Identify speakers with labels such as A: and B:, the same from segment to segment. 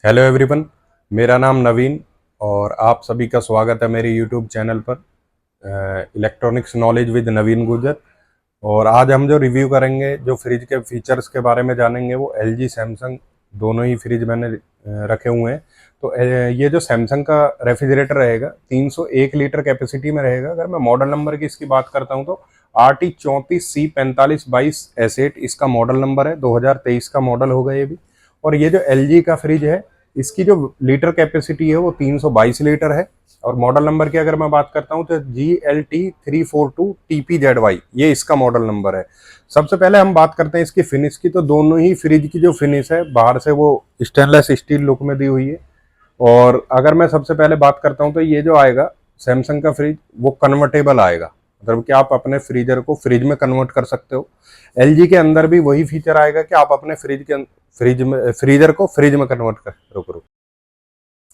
A: Hello everyone. मेरा नाम नवीन और आप सभी का स्वागत है मेरे यूट्यूब चैनल पर इलेक्ट्रॉनिक्स नॉलेज विद नवीन गुजर। और आज हम जो रिव्यू करेंगे, जो फ्रिज के फीचर्स के बारे में जानेंगे, वो एलजी सैमसंग दोनों ही फ्रिज मैंने रखे हुए हैं। तो ये जो सैमसंग का रेफ्रिजरेटर रहेगा 301 लीटर कैपेसिटी में रहेगा। अगर मैं मॉडल नंबर की इसकी बात करता हूँ तो RT34C4522S8 इसका मॉडल नंबर है। 2023 का मॉडल होगा ये भी। और ये जो एलजी का फ्रिज है, इसकी जो लीटर कैपेसिटी है वो 322 लीटर है। और मॉडल नंबर की अगर मैं बात करता हूँ तो GLT342TPZY ये इसका मॉडल नंबर है। सबसे पहले हम बात करते हैं इसकी फिनिश की। तो दोनों ही फ्रिज की जो फिनिश है, बाहर से वो स्टेनलेस स्टील लुक में दी हुई है। और अगर मैं सबसे पहले बात करता हूँ तो ये जो आएगा सैमसंग का फ्रिज, वो कन्वर्टेबल आएगा। मतलब कि आप अपने फ्रीजर को फ्रिज में कन्वर्ट कर सकते हो। एलजी के अंदर भी वही फीचर आएगा कि आप अपने फ्रीजर को फ्रिज में कन्वर्ट कर करो।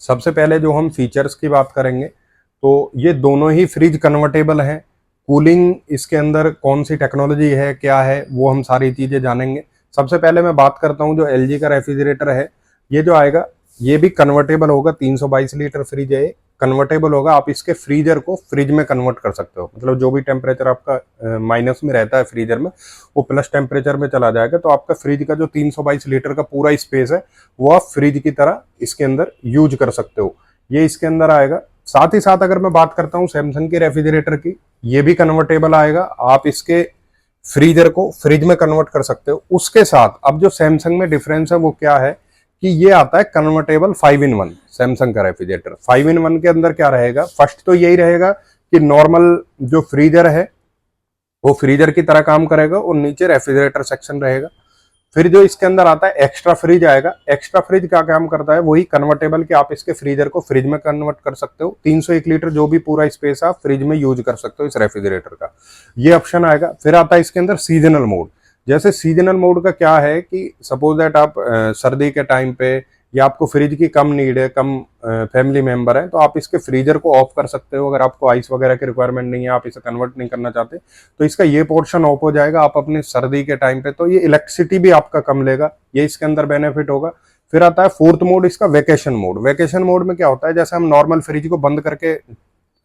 A: सबसे पहले जो हम फीचर्स की बात करेंगे तो ये दोनों ही फ्रिज कन्वर्टेबल हैं। कूलिंग इसके अंदर कौन सी टेक्नोलॉजी है, क्या है, वो हम सारी चीज़ें जानेंगे। सबसे पहले मैं बात करता हूँ जो एलजी का रेफ्रिजरेटर है, ये जो आएगा ये भी कन्वर्टेबल होगा। 322 लीटर फ्रिज है, कन्वर्टेबल होगा। आप इसके फ्रीजर को फ्रिज में कन्वर्ट कर सकते हो। मतलब जो भी टेम्परेचर आपका माइनस में रहता है फ्रीजर में, वो प्लस टेम्परेचर में चला जाएगा। तो आपका फ्रिज का जो 322 लीटर का पूरा स्पेस है, वो आप फ्रिज की तरह इसके अंदर यूज कर सकते हो। ये इसके अंदर आएगा। साथ ही साथ अगर मैं बात करता हूँ सैमसंग के रेफ्रिजरेटर की, ये भी कन्वर्टेबल आएगा। आप इसके फ्रीजर को फ्रिज में कन्वर्ट कर सकते हो। उसके साथ अब जो सैमसंग में डिफरेंस है वो क्या है कि ये आता है कन्वर्टेबल 5-in-1। सैमसंग का रेफ्रिजरेटर 5-in-1 के अंदर क्या रहेगा, फर्स्ट तो यही रहेगा कि नॉर्मल जो फ्रीजर है वो फ्रीजर की तरह काम करेगा और नीचे रेफ्रिजरेटर सेक्शन रहेगा। फिर जो इसके अंदर आता है एक्स्ट्रा फ्रिज आएगा। एक्स्ट्रा फ्रिज क्या काम करता है, वही कन्वर्टेबल कि आप इसके फ्रीजर को फ्रिज में कन्वर्ट कर सकते हो। 301 लीटर जो भी पूरा स्पेस आप फ्रिज में यूज कर सकते हो इस रेफ्रिजरेटर का, ये ऑप्शन आएगा। फिर आता है इसके अंदर सीजनल मोड। जैसे सीजनल मोड का क्या है कि सपोज दैट आप सर्दी के टाइम पे या आपको फ्रिज की कम नीड है, कम फैमिली मेंबर है, तो आप इसके फ्रीजर को ऑफ कर सकते हो। अगर आपको आइस वगैरह की रिक्वायरमेंट नहीं है, आप इसे कन्वर्ट नहीं करना चाहते, तो इसका ये पोर्शन ऑफ हो जाएगा आप अपने सर्दी के टाइम पे। तो ये इलेक्ट्रिसिटी भी आपका कम लेगा, ये इसके अंदर बेनिफिट होगा। फिर आता है फोर्थ मोड इसका, वेकेशन मोड। वेकेशन मोड में क्या होता है, जैसे हम नॉर्मल फ्रिज को बंद करके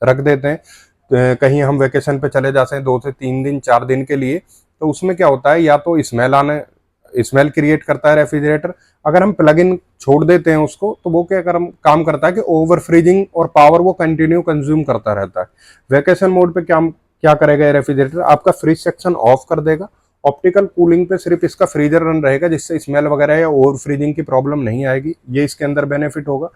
A: रख देते हैं, कहीं हम वेकेशन पे चले जाते हैं 2 से 3 दिन 4 दिन के लिए, तो उसमें क्या होता है, या तो स्मेल क्रिएट करता है रेफ्रिजरेटर। अगर हम प्लग इन छोड़ देते हैं उसको, तो वो क्या काम करता है कि ओवर फ्रीजिंग और पावर वो कंटिन्यू कंज्यूम करता रहता है। वेकेशन मोड पे क्या क्या करेगा रेफ्रिजरेटर, आपका फ्रिज सेक्शन ऑफ कर देगा। ऑप्टिकल कूलिंग पे सिर्फ इसका फ्रीजर रन रहेगा, जिससे स्मेल वगैरह या ओवर फ्रीजिंग की प्रॉब्लम नहीं आएगी। ये इसके अंदर बेनिफिट होगा।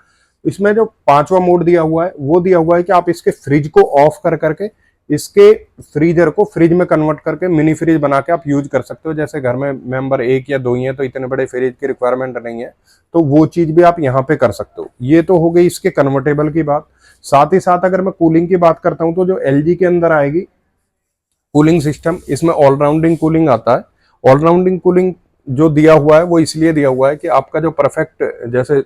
A: इसमें जो पांचवा मोड दिया हुआ है, वो दिया हुआ है कि आप इसके फ्रिज को ऑफ कर करके इसके फ्रीजर को फ्रिज में कन्वर्ट करके मिनी फ्रिज बना के आप यूज कर सकते हो। जैसे घर में मेंबर एक या दो ही है, तो इतने बड़े फ्रिज की रिक्वायरमेंट नहीं है, तो वो चीज भी आप यहाँ पे कर सकते हो। ये तो हो गई इसके कन्वर्टेबल की बात। साथ ही साथ अगर मैं कूलिंग की बात करता हूँ तो जो एलजी के अंदर आएगी कूलिंग सिस्टम, इसमें ऑलराउंडिंग कूलिंग आता है। ऑलराउंडिंग कूलिंग जो दिया हुआ है वो इसलिए दिया हुआ है कि आपका जो परफेक्ट, जैसे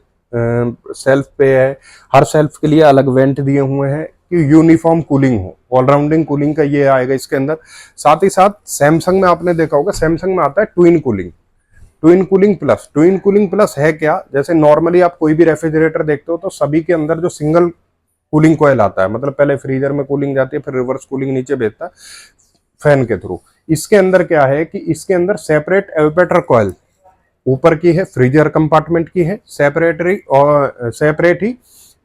A: सेल्फ पे है, हर सेल्फ के लिए अलग वेंट दिए हुए हैं कि यूनिफॉर्म कूलिंग हो। ऑलराउंडिंग कूलिंग का ये आएगा इसके अंदर। साथ ही साथ सैमसंग में आपने देखा होगा, सैमसंग में आता है twin cooling. Twin cooling plus, twin cooling plus है क्या, जैसे नॉर्मली आप कोई भी रेफ्रिजरेटर देखते हो तो सभी के अंदर जो सिंगल कूलिंग कॉयल आता है, मतलब पहले फ्रीजर में कूलिंग जाती है, फिर रिवर्स कूलिंग नीचे भेजता है फैन के थ्रू। इसके अंदर क्या है कि इसके अंदर सेपरेट एवेपोरेटर कॉयल ऊपर की है, फ्रीजर कंपार्टमेंट की है, सेपरेट ही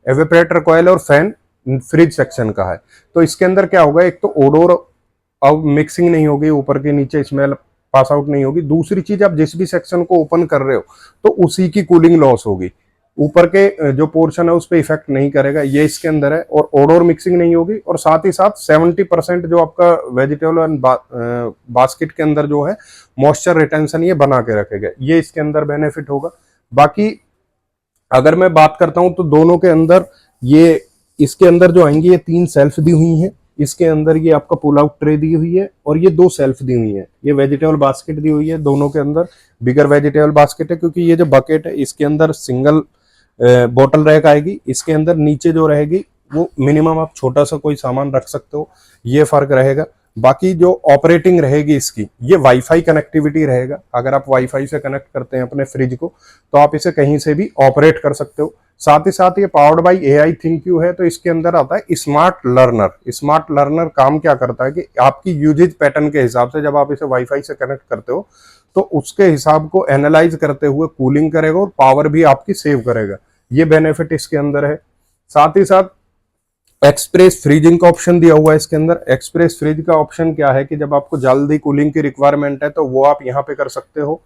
A: एवेपोरेटर कॉयल और फैन फ्रिज सेक्शन का है। तो इसके अंदर क्या होगा, एक तो ओडोर अब मिक्सिंग नहीं होगी, ऊपर के नीचे स्मेल पास आउट नहीं होगी। दूसरी चीज, आप जिस भी सेक्शन को ओपन कर रहे हो तो उसी की कूलिंग लॉस होगी, ऊपर के जो पोर्शन है उस पर इफेक्ट नहीं करेगा, ये इसके अंदर है। और ओडोर मिक्सिंग नहीं होगी। और साथ ही साथ 70% जो आपका वेजिटेबल एंड बास्केट के अंदर जो है मॉइस्चर रिटेंशन ये बना के रखेगा, ये इसके अंदर बेनिफिट होगा। बाकी अगर मैं बात करता हूं तो दोनों के अंदर ये, इसके अंदर जो आएंगी ये 3 सेल्फ दी हुई हैं। इसके अंदर ये आपका पुल आउट ट्रे दी हुई है और ये 2 सेल्फ दी हुई है। ये वेजिटेबल बास्केट दी हुई है, दोनों के अंदर बिगर वेजिटेबल बास्केट है, क्योंकि ये जो बकेट है इसके अंदर सिंगल बॉटल रैक आएगी। इसके अंदर नीचे जो रहेगी वो मिनिमम आप छोटा सा कोई सामान रख सकते हो, ये फर्क रहेगा। बाकी जो ऑपरेटिंग रहेगी इसकी, ये वाईफाई कनेक्टिविटी रहेगा। अगर आप वाईफाई से कनेक्ट करते हैं अपने फ्रिज को तो आप इसे कहीं से भी ऑपरेट कर सकते हो। साथ ही साथ ये पावर्ड बाई एआई थिंक्यू है, तो इसके अंदर आता है स्मार्ट लर्नर। स्मार्ट लर्नर काम क्या करता है कि आपकी यूजेज पैटर्न के हिसाब से जब आप इसे वाईफाई से कनेक्ट करते हो तो उसके हिसाब को एनालाइज करते हुए कूलिंग करेगा और पावर भी आपकी सेव करेगा। ये बेनिफिट इसके अंदर है। साथ ही साथ एक्सप्रेस फ्रीजिंग का ऑप्शन दिया हुआ है इसके अंदर। एक्सप्रेस फ्रीज का ऑप्शन क्या है कि जब आपको जल्दी कूलिंग की रिक्वायरमेंट है तो वो आप यहाँ पे कर सकते हो।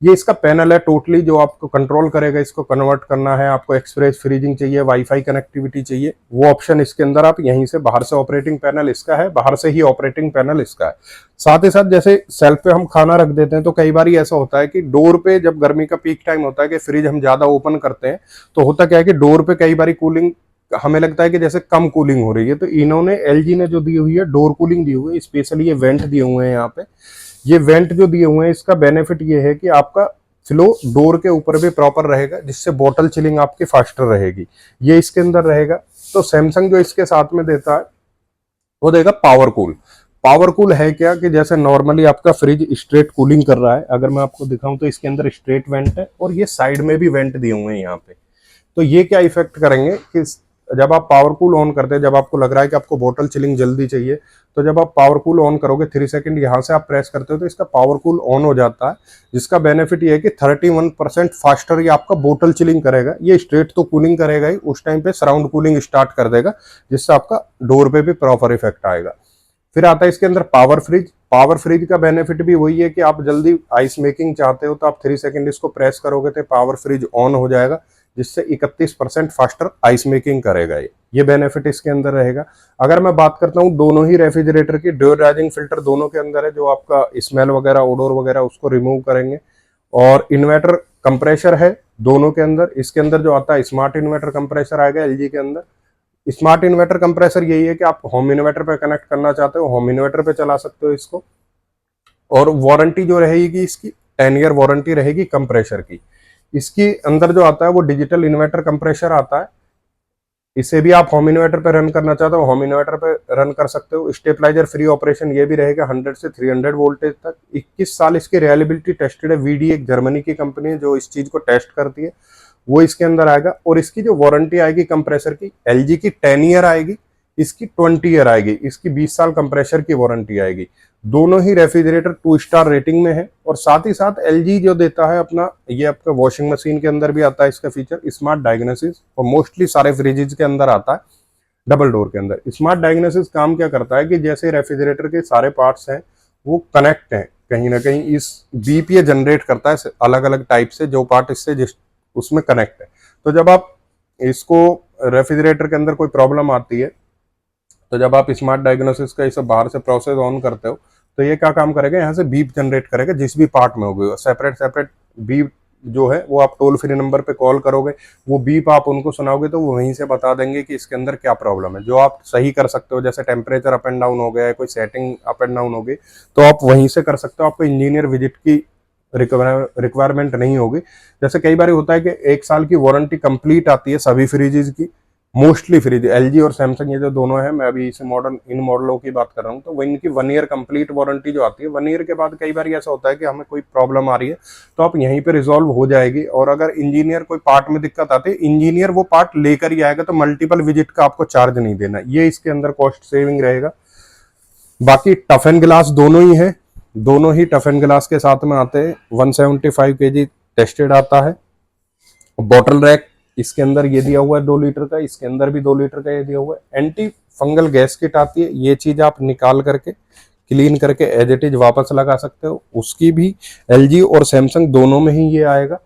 A: ये इसका पैनल है टोटली जो आपको कंट्रोल करेगा, इसको कन्वर्ट करना है, आपको एक्सप्रेस फ्रीजिंग चाहिए, वाईफाई कनेक्टिविटी चाहिए, वो ऑप्शन इसके अंदर आप यहीं से बाहर से ऑपरेटिंग पैनल इसका है, बाहर से ही ऑपरेटिंग पैनल इसका है। साथ ही साथ जैसे सेल्फ पे हम खाना रख देते हैं तो कई बार ऐसा होता है कि डोर पे जब गर्मी का पीक टाइम होता है कि फ्रिज हम ज्यादा ओपन करते हैं तो होता क्या है कि डोर पे कई बार कूलिंग हमें लगता है कि जैसे कम कूलिंग हो रही है, तो इन्होंने एलजी ने जो दी हुई है डोर कूलिंग दी हुई है, स्पेशली ये वेंट दिए हुए हैं यहाँ पे। ये वेंट जो दिए हुए हैं इसका बेनिफिट ये है कि आपका फ्लो डोर के ऊपर भी प्रॉपर रहेगा, जिससे बॉटल चिलिंग आपकी फास्टर रहेगी। ये इसके अंदर रहेगा। तो सैमसंग जो इसके साथ में देता है वो देगा पावर कूल। पावर कूल है क्या कि जैसे नॉर्मली आपका फ्रिज स्ट्रेट कूलिंग कर रहा है, अगर मैं आपको दिखाऊं तो इसके अंदर स्ट्रेट वेंट है और ये साइड में भी वेंट दिए हुए हैं यहाँ पे। तो ये क्या इफेक्ट करेंगे कि जब आप पावर कूल ऑन करते हैं, जब आपको लग रहा है कि आपको बोतल चिलिंग जल्दी चाहिए, तो जब आप पावर कूल ऑन करोगे 3 सेकंड यहाँ से आप प्रेस करते हो तो इसका पावर कूल ऑन हो जाता है, जिसका बेनिफिट ये है कि 31% फास्टर ये आपका बोतल चिलिंग करेगा। ये स्ट्रेट तो कूलिंग करेगा ही, उस टाइम पे सराउंड कूलिंग स्टार्ट कर देगा, जिससे आपका डोर पे भी प्रॉपर इफेक्ट आएगा। फिर आता है इसके अंदर पावर फ्रिज। पावर फ्रिज का बेनिफिट भी वही है कि आप जल्दी आइस मेकिंग चाहते हो तो आप 3 सेकंड इसको प्रेस करोगे तो पावर फ्रिज ऑन हो जाएगा, जिससे 31% फास्टर आइस मेकिंग करेगा। ये बेनिफिट इसके अंदर रहेगा। अगर मैं बात करता हूँ दोनों ही रेफ्रिजरेटर की, ड्योराइजिंग फिल्टर दोनों के अंदर है, जो आपका स्मेल वगैरह ओडोर वगैरह उसको रिमूव करेंगे। और इन्वर्टर कंप्रेशर है दोनों के अंदर। इसके अंदर जो आता है स्मार्ट इन्वर्टर कंप्रेशर आएगा एलजी के अंदर। स्मार्ट इन्वर्टर कंप्रेसर यही है कि आप होम इन्वर्टर पे कनेक्ट करना चाहते हो, होम इन्वर्टर पे चला सकते हो इसको। और वारंटी जो रहेगी इसकी 10 ईयर वारंटी रहेगी कंप्रेशर की। इसके अंदर जो आता है वो डिजिटल इन्वर्टर कंप्रेसर आता है। इसे भी आप होम इन्वर्टर पे रन करना चाहते हो, होम इन्वर्टर पे रन कर सकते हो। स्टेबलाइजर फ्री ऑपरेशन ये भी रहेगा 100 से 300 वोल्टेज तक। 21 साल इसकी रिलायबिलिटी टेस्टेड है। वीडी एक जर्मनी की कंपनी है जो इस चीज को टेस्ट करती है, वो इसके अंदर आएगा। और इसकी जो वारंटी आएगी कंप्रेसर की, एलजी की 10 ईयर आएगी, इसकी 20 ईयर आएगी। इसकी 20 साल कंप्रेसर की वारंटी आएगी। दोनों ही रेफ्रिजरेटर 2 स्टार रेटिंग में है। और साथ ही साथ एलजी जो देता है अपना, ये आपका वॉशिंग मशीन के अंदर भी आता है इसका फीचर, स्मार्ट डायग्नोसिस। और मोस्टली सारे फ्रिजेज के अंदर आता है डबल डोर के अंदर। स्मार्ट डायग्नोसिस काम क्या करता है कि जैसे रेफ्रिजरेटर के सारे पार्ट्स हैं वो कनेक्ट हैं कहीं ना कहीं, इस बीपीए जनरेट करता है अलग अलग टाइप से, जो पार्ट इससे उसमें कनेक्ट है। तो जब आप इसको रेफ्रिजरेटर के अंदर कोई प्रॉब्लम आती है तो जब आप स्मार्ट डायग्नोसिस का इसे बाहर से प्रोसेस ऑन करते हो तो ये क्या काम करेगा, यहाँ से बीप जनरेट करेगा जिस भी पार्ट में होगी। सेपरेट सेपरेट बीप जो है वो आप टोल फ्री नंबर पे कॉल करोगे, वो बीप आप उनको सुनाओगे तो वो वहीं से बता देंगे कि इसके अंदर क्या प्रॉब्लम है, जो आप सही कर सकते हो। जैसे टेम्परेचर अप एंड डाउन हो गया है, कोई सेटिंग अप एंड डाउन हो गई, तो आप वहीं से कर सकते हो। आपको इंजीनियर विजिट की रिक्वायरमेंट नहीं होगी। जैसे कई बार होता है कि 1 साल की वारंटी कंप्लीट आती है सभी फ्रिजेज की, मोस्टली फ्रिज एलजी और सैमसंग ये जो दोनों है, मैं अभी इस मॉडल इन मॉडलों की बात कर रहा हूँ, तो वो इनकी 1 ईयर कंप्लीट वारंटी जो आती है। 1 ईयर के बाद कई बार ऐसा होता है कि हमें कोई प्रॉब्लम आ रही है तो आप यहीं पे रिजॉल्व हो जाएगी। और अगर इंजीनियर कोई पार्ट में दिक्कत आती है, इंजीनियर वो पार्ट लेकर ही आएगा, तो मल्टीपल विजिट का आपको चार्ज नहीं देना। ये इसके अंदर कॉस्ट सेविंग रहेगा। बाकी टफ एंड ग्लास दोनों ही है, दोनों ही टफ एंड ग्लास के साथ में आते हैं। 175 kg टेस्टेड आता है। बॉटल रैक इसके अंदर ये दिया हुआ है 2 लीटर का, इसके अंदर भी 2 लीटर का ये दिया हुआ है। एंटी फंगल गैस किट आती है, ये चीज आप निकाल करके क्लीन करके एज इट इज वापस लगा सकते हो। उसकी भी एलजी और सैमसंग दोनों में ही ये आएगा।